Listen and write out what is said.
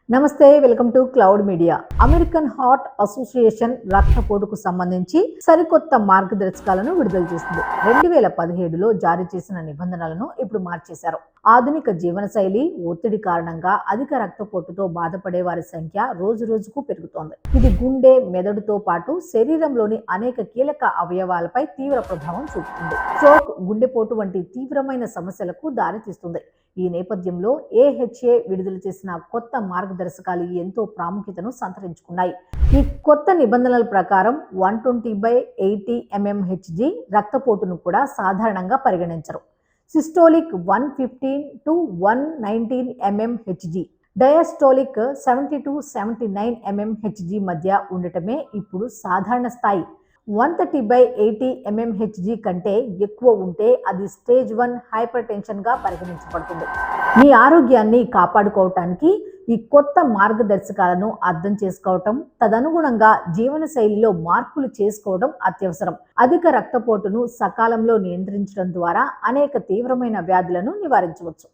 నమస్తే, welcome to cloud media. American Heart Association రక్తపోటుకు సంబంధించి సరికొత్త మార్గదర్శకాలను విడుదల చేసింది. 2017లో జారీ చేసిన నిబంధనలను ఇప్పుడు మార్చేశారు. ఆధునిక జీవనశైలి, ఒత్తిడి కారణంగా అధిక రక్తపోటుతో బాధపడే వారి సంఖ్య రోజు రోజుకు పెరుగుతోంది. ఇది గుండె, మెదడుతో పాటు శరీరంలోని అనేక కీలక అవయవాలపై తీవ్ర ప్రభావం చూపుతుంది. స్ట్రోక్, గుండెపోటు వంటి తీవ్రమైన సమస్యలకు దారితీస్తుంది. ఈ నేపథ్యంలో AHA విడుదల చేసిన కొత్త మార్గదర్శకాలు ఎంతో ప్రాముఖ్యతను సంతరించుకున్నాయి. ఈ కొత్త నిబంధనల ప్రకారం 120/80 mmHg రక్తపోటును కూడా సాధారణంగా పరిగణించరు. Systolic 115 to 119 mmHg, diastolic 70 to 79 mmHg మధ్య ఉండటమే ఇప్పుడు సాధారణ స్థాయి. 130/80 mmHg కంటే ఎక్కువ ఉంటే అది స్టేజ్ 1 హైపర్ టెన్షన్ గా పరిగణించబడుతుంది. మీ ఆరోగ్యాన్ని కాపాడుకోవటానికి ఈ కొత్త మార్గదర్శకాలను అర్థం చేసుకోవటం, తదనుగుణంగా జీవనశైలిలో మార్పులు చేసుకోవడం అత్యవసరం. అధిక రక్తపోటును సకాలంలో నియంత్రించడం ద్వారా అనేక తీవ్రమైన వ్యాధులను నివారించవచ్చు.